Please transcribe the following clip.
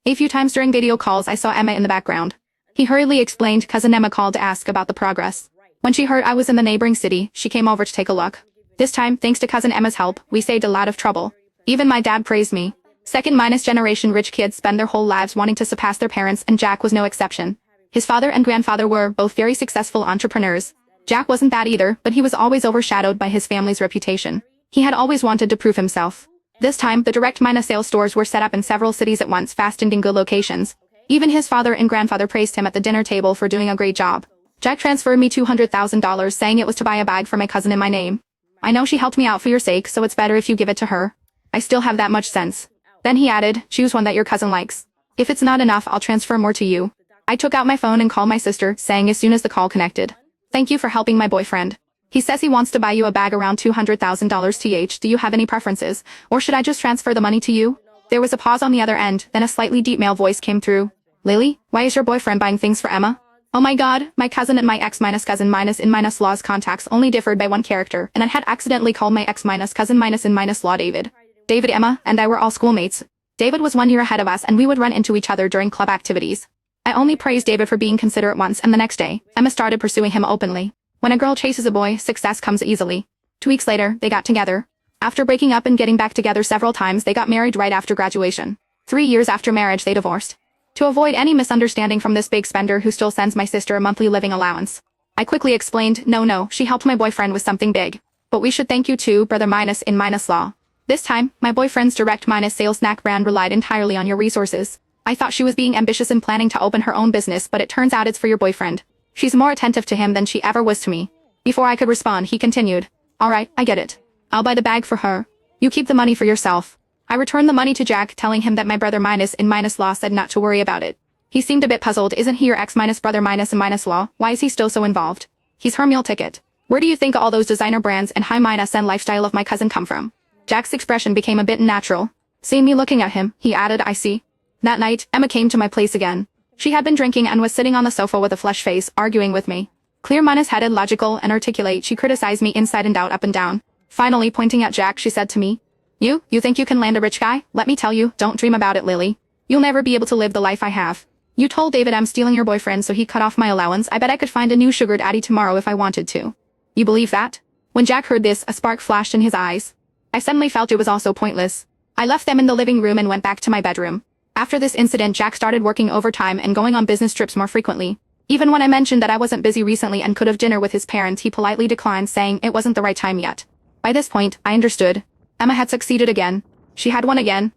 A few times during video calls I saw Emma in the background. He hurriedly explained cousin Emma called to ask about the progress. When she heard I was in the neighboring city, she came over to take a look. This time, thanks to cousin Emma's help, we saved a lot of trouble. Even my dad praised me. Second-generation rich kids spend their whole lives wanting to surpass their parents, and Jack was no exception. His father and grandfather were both very successful entrepreneurs. Jack wasn't that either, but he was always overshadowed by his family's reputation. He had always wanted to prove himself. This time, the direct sales stores were set up in several cities at once, fast and in good locations. Even his father and grandfather praised him at the dinner table for doing a great job. Jack transferred me $200,000, saying it was to buy a bag for my cousin in my name. I know she helped me out for your sake, so it's better if you give it to her. I still have that much sense. Then he added, choose one that your cousin likes. If it's not enough, I'll transfer more to you. I took out my phone and called my sister, saying as soon as the call connected, thank you for helping my boyfriend. He says he wants to buy you a bag around $200,000 th. Do you have any preferences, or should I just transfer the money to you? There was a pause on the other end, then a slightly deep male voice came through. Lily, why is your boyfriend buying things for Emma? Oh my god, my cousin and my ex-cousin-in-laws contacts only differed by one character, and I had accidentally called my ex-cousin-in-law David. David, Emma, and I were all schoolmates. David was 1 year ahead of us and we would run into each other during club activities. I only praised David for being considerate once, and the next day, Emma started pursuing him openly. When a girl chases a boy, success comes easily. 2 weeks later, they got together. After breaking up and getting back together several times, they got married right after graduation. 3 years after marriage, they divorced. To avoid any misunderstanding from this big spender who still sends my sister a monthly living allowance, I quickly explained, no, she helped my boyfriend with something big. But we should thank you too, brother -in-law. This time, my boyfriend's direct sales snack brand relied entirely on your resources. I thought she was being ambitious and planning to open her own business, but it turns out it's for your boyfriend. She's more attentive to him than she ever was to me. Before I could respond, he continued, alright, I get it. I'll buy the bag for her. You keep the money for yourself. I returned the money to Jack, telling him that my brother -in-law said not to worry about it. He seemed a bit puzzled. Isn't he your ex-brother -in-law? Why is he still so involved? He's her meal ticket. Where do you think all those designer brands and high-end lifestyle of my cousin come from? Jack's expression became a bit unnatural. Seeing me looking at him, he added, I see. That night, Emma came to my place again. She had been drinking and was sitting on the sofa with a flushed face, arguing with me. Clear-headed, logical, and articulate, she criticized me inside and out, up and down. Finally, pointing at Jack, she said to me, You think you can land a rich guy? Let me tell you, don't dream about it, Lily. You'll never be able to live the life I have. You told David I'm stealing your boyfriend so he cut off my allowance. I bet I could find a new sugar daddy tomorrow if I wanted to. You believe that? When Jack heard this, a spark flashed in his eyes. I suddenly felt it was also pointless. I left them in the living room and went back to my bedroom. After this incident, Jack started working overtime and going on business trips more frequently. Even when I mentioned that I wasn't busy recently and could have dinner with his parents, he politely declined, saying it wasn't the right time yet. By this point, I understood. Emma had succeeded again. She had won again.